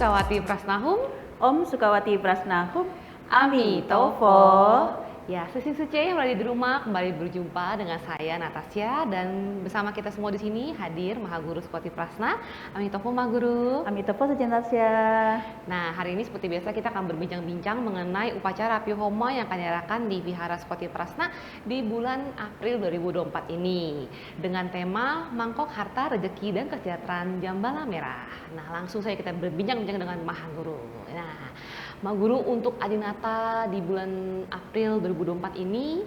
Sukawati Prasnahum, Om Sukawati Prasnahum, Amitofo. Ya, sesi suci yang berada di rumah kembali berjumpa dengan saya Natasya dan bersama kita semua di sini hadir Mahaguru Sukawati Prasna. Amitofo Mahaguru. Amitofo Suci Natasya. Nah, hari ini seperti biasa kita akan berbincang-bincang mengenai upacara Api Homa yang akan diadakan di Vihara Sukawati Prasna di bulan April 2024 ini dengan tema Mangkok Harta Rezeki dan Kesejahteraan Jambala Merah. Nah, langsung saja kita berbincang-bincang dengan Mahaguru. Nah, Mahaguru untuk Adinata di bulan April 2024 ini,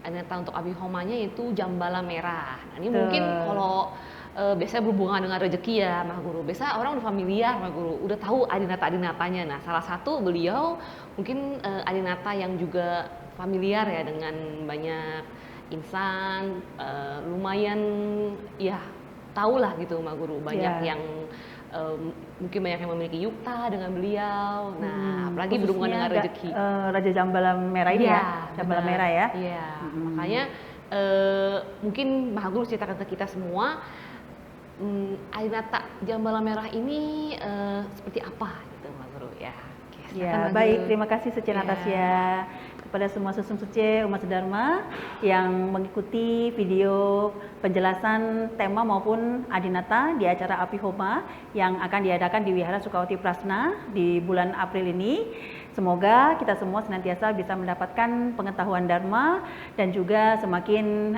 Adinata untuk Api Homanya itu Jambala Merah. Nah, ini mungkin kalau biasanya berhubungan dengan rezeki ya Mahaguru. Biasa orang udah familiar Mahaguru, udah tahu adinata-adinatanya. Nah, salah satu beliau mungkin adinata yang juga familiar ya dengan banyak insan, lumayan ya tahulah gitu Mahaguru. Banyak yang mungkin banyak yang memiliki yukta dengan beliau. Nah, apalagi berhubungan dengan rezeki. Raja Jambala Merah ini ya, Jambala Merah ya. Iya, makanya mungkin Mahaguru ceritakan ke kita semua Adinata Jambala Merah ini seperti apa gitu Mahaguru ya. Oke, ya, baik, terima kasih Suci Natasya. Kepada semua susung suci umat sedharma yang mengikuti video penjelasan tema maupun adinata di acara Api Homa yang akan diadakan di Wihara Sukawati Prasna di bulan April ini. Semoga kita semua senantiasa bisa mendapatkan pengetahuan dharma dan juga semakin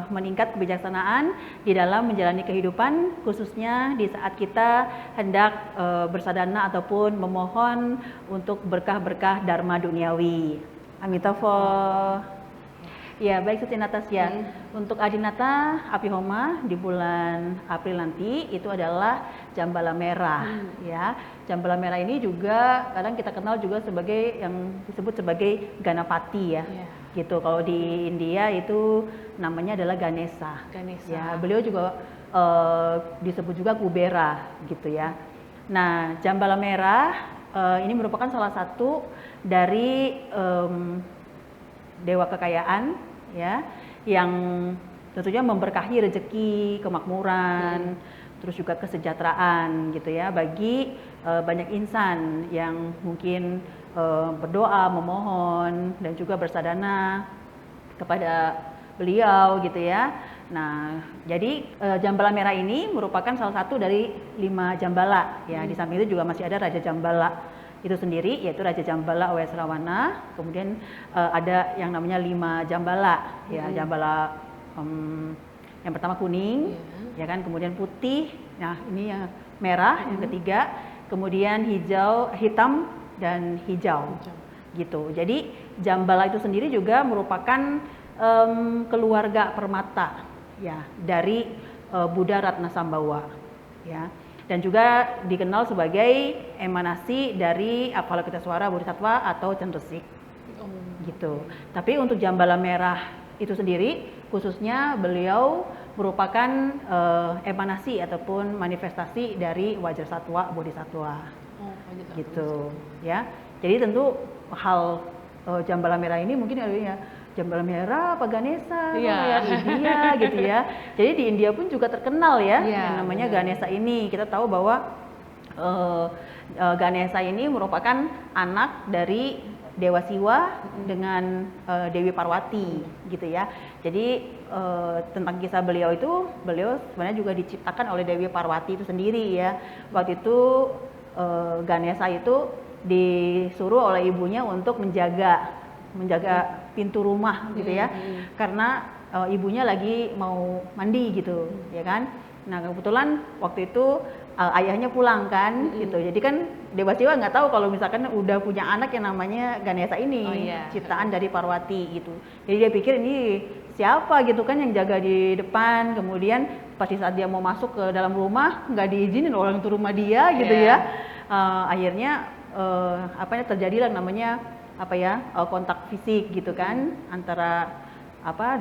meningkat kebijaksanaan di dalam menjalani kehidupan, khususnya di saat kita hendak bersadana ataupun memohon untuk berkah-berkah dharma duniawi. Amitofo. Ya, baik Suci Natasya. Untuk Adinata Api Homa di bulan April nanti itu adalah Jambala Merah. Ya, Jambala Merah ini juga kadang kita kenal juga sebagai yang disebut sebagai Ganapati ya. Gitu. Kalau di India itu namanya adalah Ganesha. Ya, beliau juga disebut juga Kubera gitu ya. Nah, Jambala Merah ini merupakan salah satu dari dewa kekayaan ya, yang tentunya memberkahi rezeki, kemakmuran, terus juga kesejahteraan gitu ya bagi banyak insan yang mungkin berdoa, memohon dan juga bersadana kepada beliau gitu ya. Nah, jadi Jambala Merah ini merupakan salah satu dari 5 Jambala ya. Di samping itu juga masih ada Raja Jambala itu sendiri, yaitu Raja Jambala Awesrawana. Kemudian ada yang namanya 5 Jambala ya. Jambala yang pertama kuning ya kan, kemudian putih, nah ini yang merah yang ketiga, kemudian hijau, hitam dan hijau gitu. Jadi Jambala itu sendiri juga merupakan keluarga permata ya dari Buddha Ratnasambawa ya, dan juga dikenal sebagai emanasi dari Avalokitesvara Bodhisattva atau Cendresik gitu. Tapi untuk Jambala Merah itu sendiri khususnya beliau merupakan emanasi ataupun manifestasi dari Wajrasattva Bodhisattva gitu ya. Jadi tentu hal Jambala Merah ini mungkin ya Jambala Merah apa Ganesha ya India gitu ya. Jadi di India pun juga terkenal ya yang namanya Ganesha ini. Kita tahu bahwa Ganesha ini merupakan anak dari Dewa Siwa dengan Dewi Parwati gitu ya. Jadi tentang kisah beliau itu, beliau sebenarnya juga diciptakan oleh Dewi Parwati itu sendiri ya. Waktu itu Ganesha itu disuruh oleh ibunya untuk menjaga pintu rumah gitu ya, karena ibunya lagi mau mandi gitu ya kan. Nah kebetulan waktu itu ayahnya pulang kan gitu, jadi kan Dewa Siwa nggak tahu kalau misalkan udah punya anak yang namanya Ganesha ini, ciptaan dari Parwati gitu. Jadi dia pikir ini siapa gitu kan yang jaga di depan, kemudian pasti saat dia mau masuk ke dalam rumah nggak diizinin orang itu rumah dia gitu ya. Akhirnya terjadilah namanya kontak fisik gitu kan antara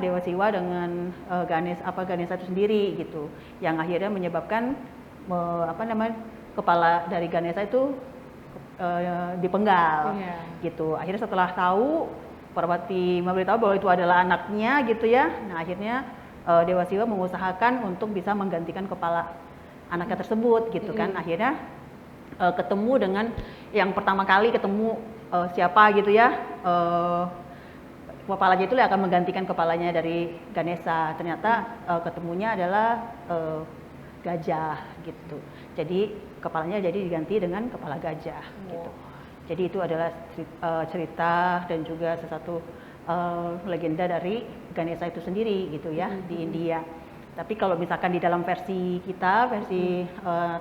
Dewa Siwa dengan Ganesha itu sendiri gitu, yang akhirnya menyebabkan kepala dari Ganesha itu dipenggal gitu. Akhirnya setelah tahu Parwati memberitahu bahwa itu adalah anaknya gitu ya. Nah akhirnya Dewa Siwa mengusahakan untuk bisa menggantikan kepala anaknya tersebut gitu kan. Akhirnya ketemu dengan yang pertama kali ketemu siapa gitu ya, kepalanya itu akan menggantikan kepalanya dari Ganesha. Ternyata ketemunya adalah gajah gitu. Jadi kepalanya jadi diganti dengan kepala gajah gitu. Jadi itu adalah cerita dan juga sesuatu legenda dari Ganesha itu sendiri gitu ya di India. Tapi kalau misalkan di dalam versi kita, versi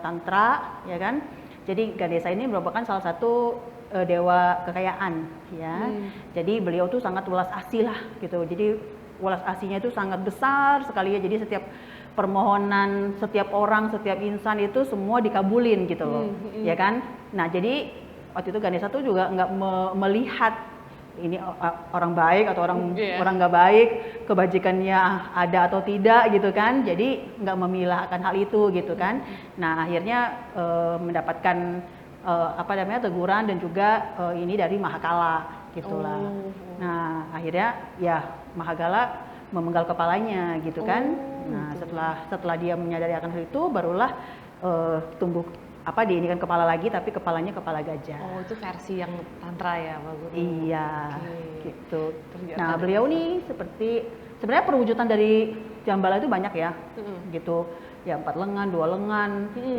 Tantra, ya kan, jadi Ganesha ini merupakan salah satu dewa kekayaan, ya. Jadi beliau tuh sangat welas asih lah gitu. Jadi welas asihnya itu sangat besar sekali ya. Jadi setiap permohonan setiap orang, setiap insan itu semua dikabulin gitu loh, ya kan. Nah jadi waktu itu Ganesha tuh juga nggak melihat ini orang baik atau orang nggak baik, kebajikannya ada atau tidak gitu kan. Jadi nggak memilah akan hal itu gitu kan. Nah akhirnya mendapatkan teguran dan juga ini dari Mahakala gitulah. Nah akhirnya ya Mahakala memenggal kepalanya gitu kan. Nah setelah dia menyadari akan hal itu, barulah tumbuh diinikan kepala lagi, tapi kepalanya kepala gajah. Oh, itu versi yang tantra ya, Mbak Guru? Iya, gitu. Nah, beliau nih sebenarnya perwujudan dari Jambala itu banyak ya, gitu. Ya 4 lengan, 2 lengan,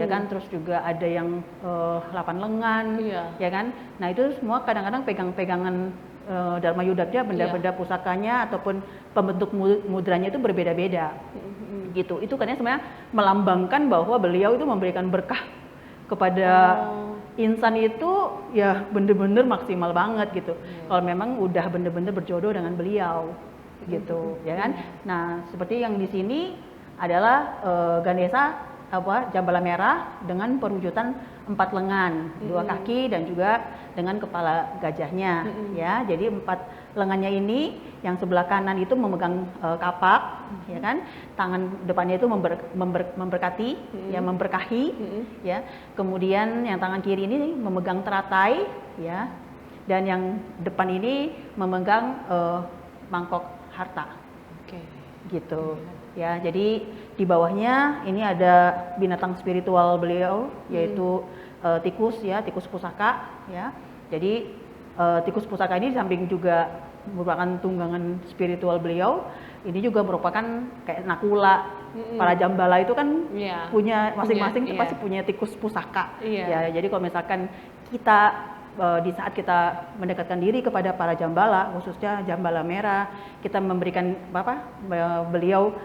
ya kan. Terus juga ada yang 8 lengan, ya kan. Nah itu semua kadang-kadang pegangan Dharma Yudatnya, benda-benda pusakanya ataupun pembentuk mudranya itu berbeda-beda, gitu. Itu kan sebenarnya melambangkan bahwa beliau itu memberikan berkah kepada insan itu ya bener-bener maksimal banget gitu. Kalau memang udah bener-bener berjodoh dengan beliau gitu, ya kan. Nah seperti yang di sini adalah Ganesha Jambala merah dengan perwujudan 4 lengan, 2 kaki dan juga dengan kepala gajahnya, ya. Jadi 4 lengannya ini yang sebelah kanan itu memegang kapak, ya kan. Tangan depannya itu memberkati, ya, memberkahi, ya. Kemudian yang tangan kiri ini memegang teratai, ya. Dan yang depan ini memegang mangkok harta. Gitu. Ya, jadi di bawahnya ini ada binatang spiritual beliau, yaitu tikus, ya, tikus pusaka, ya. Jadi tikus pusaka ini samping juga merupakan tunggangan spiritual beliau, ini juga merupakan kayak nakula. Para Jambala itu kan punya masing-masing pasti punya tikus pusaka. Ya, jadi kalau misalkan kita di saat kita mendekatkan diri kepada para Jambala, khususnya Jambala merah, kita memberikan beliau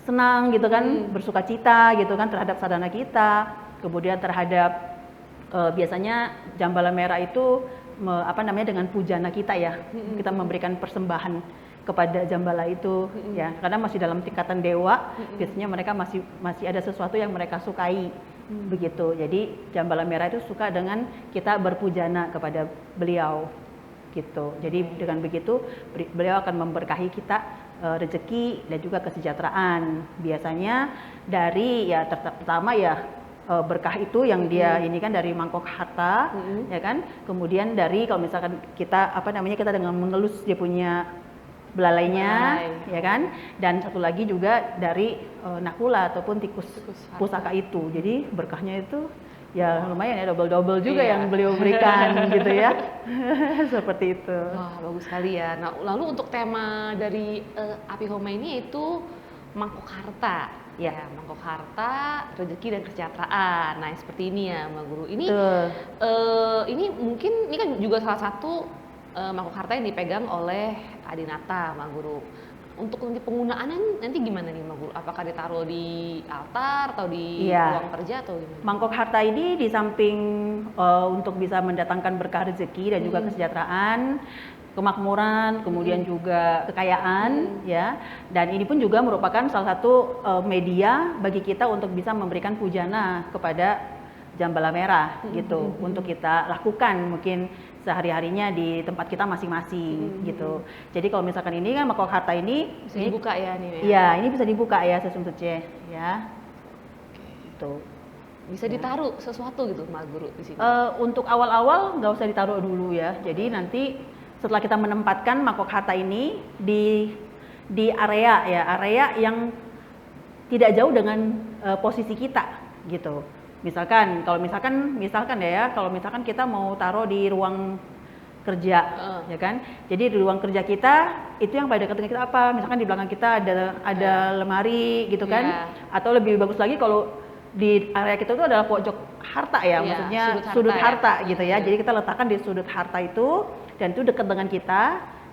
senang gitu kan, bersuka cita gitu kan terhadap sadhana kita, kemudian terhadap biasanya Jambala merah itu dengan pujana kita ya, kita memberikan persembahan kepada Jambala itu, ya, karena masih dalam tingkatan dewa, biasanya mereka masih ada sesuatu yang mereka sukai, begitu. Jadi Jambala merah itu suka dengan kita berpujana kepada beliau, gitu. Jadi dengan begitu beliau akan memberkahi kita rezeki dan juga kesejahteraan. Biasanya dari ya pertama ya berkah itu yang dia ini kan dari mangkok harta, ya kan. Kemudian dari kalau misalkan kita kita dengan mengelus dia punya belalainya, ya kan. Dan satu lagi juga dari nakula ataupun tikus pusaka itu. Jadi berkahnya itu ya lumayan ya, double juga yang beliau berikan gitu ya. Seperti itu. Wah, bagus sekali ya. Nah, lalu untuk tema dari Api Homa ini yaitu mangkok harta. Ya, mangkok harta, rezeki dan kesejahteraan. Nah, seperti ini ya, Mbak Guru. Ini ini mungkin ini kan juga salah satu mangkok harta yang dipegang oleh Adinata, Mbak Guru. Untuk nanti penggunaannya nanti gimana nih, Mbak Guru? Apakah ditaruh di altar atau di ruang kerja atau gimana? Mangkok harta ini di samping untuk bisa mendatangkan berkah rezeki dan juga kesejahteraan, kemakmuran, kemudian juga kekayaan, ya. Dan ini pun juga merupakan salah satu media bagi kita untuk bisa memberikan pujana kepada Jambala merah gitu, untuk kita lakukan mungkin sehari-harinya di tempat kita masing-masing gitu. Jadi kalau misalkan ini kan mangkok harta ini bisa dibuka ya nih. Iya, ini bisa dibuka ya Sesum Suce, ya. Gitu. Bisa ditaruh sesuatu gitu, Mbak Guru, di sini. Untuk awal-awal nggak usah ditaruh dulu ya. Jadi nanti setelah kita menempatkan mangkok harta ini di area yang tidak jauh dengan posisi kita gitu. misalkan kalau misalkan kita mau taruh di ruang kerja, ya kan? Jadi di ruang kerja kita itu yang pada dekat dengan kita apa? Misalkan di belakang kita ada lemari gitu kan? Atau lebih bagus lagi kalau di area kita itu adalah pojok harta ya, maksudnya sudut harta gitu ya. Jadi kita letakkan di sudut harta itu dan itu dekat dengan kita.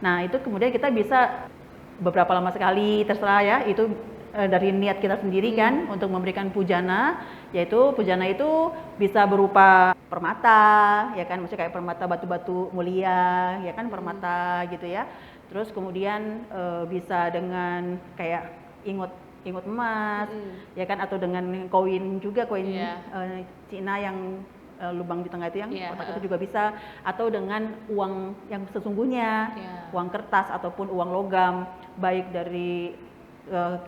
Nah itu kemudian kita bisa beberapa lama sekali terserah ya, itu dari niat kita sendiri kan untuk memberikan pujana, yaitu pujana itu bisa berupa permata ya kan, maksudnya kayak permata batu-batu mulia ya kan, permata gitu ya. Terus kemudian bisa dengan kayak ingot emas ya kan, atau dengan koin juga, koin Cina yang lubang di tengah itu yang kotak itu juga bisa, atau dengan uang yang sesungguhnya, uang kertas ataupun uang logam, baik dari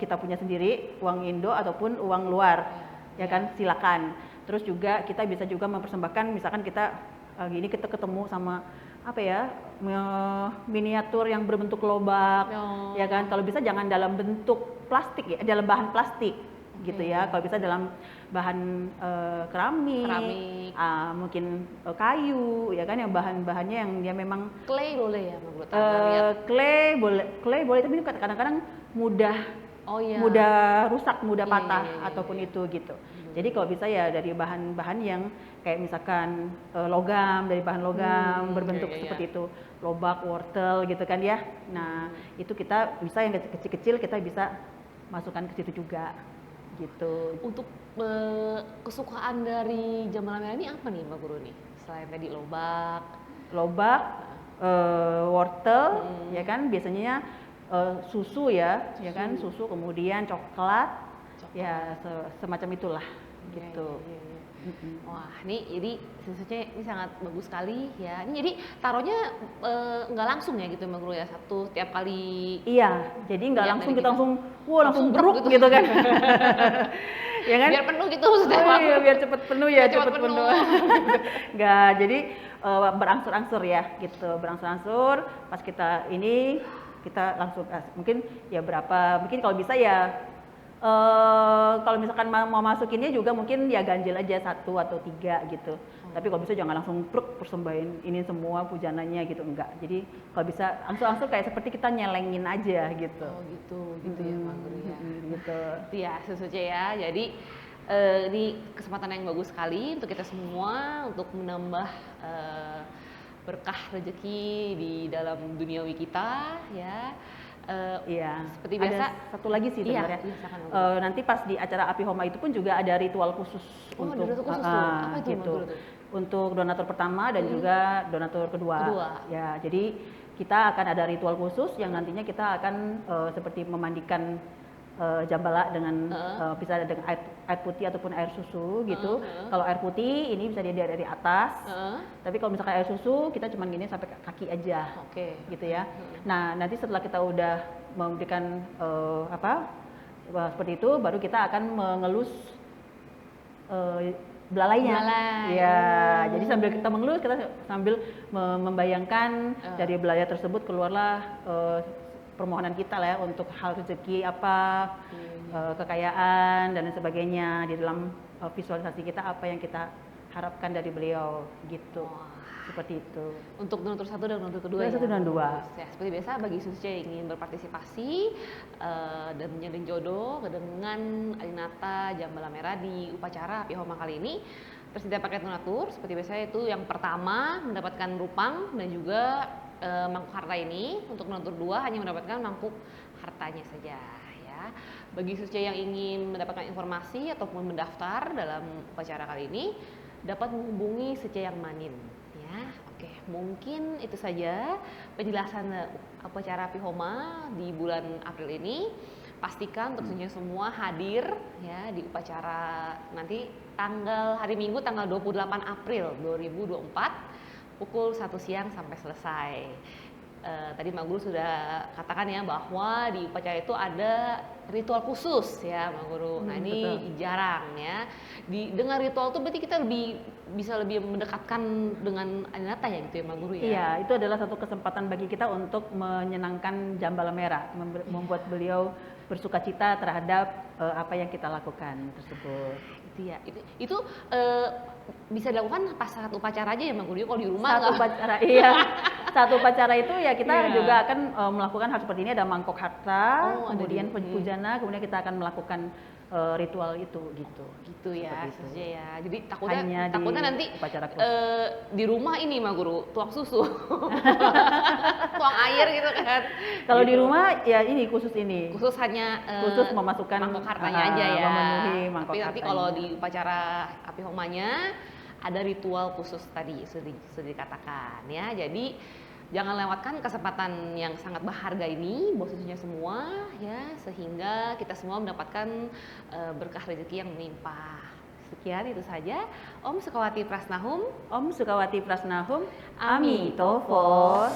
kita punya sendiri, uang Indo ataupun uang luar, ya kan, silakan. Terus juga kita bisa juga mempersembahkan, misalkan kita gini kita ketemu sama apa ya, miniatur yang berbentuk lobak, ya kan. Kalau bisa jangan dalam bentuk plastik ya, dalam bahan plastik gitu ya. Kalau bisa dalam bahan keramik. Mungkin kayu, ya kan, yang bahan-bahannya yang dia memang clay boleh ya, clay boleh, tapi kadang-kadang mudah rusak, mudah patah ataupun itu gitu. Jadi kalau bisa ya dari bahan-bahan yang kayak misalkan logam, dari bahan logam berbentuk seperti itu, lobak, wortel gitu kan ya. Nah itu kita bisa yang kecil-kecil kita bisa masukkan ke situ juga gitu. Untuk kesukaan dari Jambalam Merah ini apa nih Mbak Guru nih? Selain tadi lobak, wortel, ya kan, biasanya susu ya kan, susu, kemudian coklat. Ya semacam itulah gitu. Wah, ini jadi susunya ini sangat bagus sekali ya. Ini jadi taruhnya nggak langsung ya gitu Mbak Guru ya, satu tiap kali. Iya, jadi nggak langsung kita langsung bruk gitu kan. Ya kan? Biar penuh gitu maksudnya. Iya, biar cepet penuh ya, cepet penuh. Nggak, jadi berangsur-angsur ya gitu, berangsur-angsur. Pas kita langsung mungkin ya mungkin kalau bisa ya kalau misalkan mau masukinnya juga mungkin ya ganjil aja 1 atau 3 gitu. Tapi kalau bisa jangan langsung persembahin ini semua pujananya gitu, enggak. Jadi kalau bisa angsur-angsur kayak seperti kita nyelengin aja gitu. Oh gitu ya Mbak Guru ya. Gitu. Ya sesuai ya. Jadi ini kesempatan yang bagus sekali untuk kita semua untuk menambah berkah rezeki di dalam duniawi kita ya. Seperti biasa. Ada satu lagi sih sebenarnya. Nanti pas di acara Api Homa itu pun juga ada ritual khusus untuk apa itu, gitu. Untuk donatur pertama dan juga donatur kedua. Ya, jadi kita akan ada ritual khusus yang nantinya kita akan seperti memandikan jambala dengan bisa dengan air putih ataupun air susu gitu. Kalau air putih ini bisa dari atas. Tapi kalau misalkan air susu kita cuma gini sampai kaki aja. Gitu ya. Nah, nanti setelah kita udah memberikan seperti itu, baru kita akan mengelus belalainya. Ya, jadi sambil kita mengelus, kita sambil membayangkan dari belalai tersebut keluarlah permohonan kita lah ya, untuk hal rezeki apa, kekayaan dan sebagainya, di dalam visualisasi kita apa yang kita harapkan dari beliau gitu. Seperti itu. Untuk donatur 1 dan donatur kedua. Ya, 1 dan 2. Ya, seperti biasa bagi Suci yang ingin berpartisipasi dan menyanding jodoh dengan Adinata Jambalam Merah di upacara Api Homa kali ini, tersedia paket donatur. Seperti biasa itu yang pertama mendapatkan rupang dan juga mangkuk harta ini. Untuk donatur 2 hanya mendapatkan mangkuk hartanya saja ya. Bagi Suci yang ingin mendapatkan informasi ataupun mendaftar dalam upacara kali ini, dapat menghubungi Suci Yang Manin. Oke, mungkin itu saja penjelasan upacara Api Homa di bulan April ini. Pastikan tentunya semua hadir ya di upacara nanti hari Minggu tanggal 28 April 2024 pukul 1 siang sampai selesai. Tadi Mbak Guru sudah katakan ya bahwa di upacara itu ada ritual khusus ya Mbak Guru. Nah ini betul. Jarang ya. Dengan ritual itu berarti kita bisa lebih mendekatkan dengan Adinata ya gitu ya Mbak Guru ya. Iya, itu adalah satu kesempatan bagi kita untuk menyenangkan Jambalam Merah, membuat beliau bersukacita terhadap apa yang kita lakukan tersebut. Itu Iya, itu bisa dilakukan pas saat upacara aja ya Mbak Guru, kalau di rumah Saat nggak? upacara, iya. Saat upacara itu ya kita Iya. juga akan melakukan hal seperti ini, ada mangkok harta, Oh, ada kemudian di- pujana, kemudian kita akan melakukan ritual itu gitu. Gitu ya, Seperti itu. saja ya. Jadi Hanya di takutnya nanti upacara khusus. di rumah ini Mbak Guru tuang susu, tuang air gitu kan. Kalau di Gitu. rumah ya ini khusus ini. Khusus hanya Khusus memasukkan, mangkok hartanya aja ya. memenuhi mangkok Tapi nanti hartanya. kalau di upacara api homanya ada ritual khusus tadi sudah dikatakan ya. Jadi jangan lewatkan kesempatan yang sangat berharga ini, bawa susunya semua ya, sehingga kita semua mendapatkan berkah rezeki yang melimpah. Sekian itu saja. Om Sukawati Prasnahum. Om Sukawati Prasnahum, Ami Ami Tofo.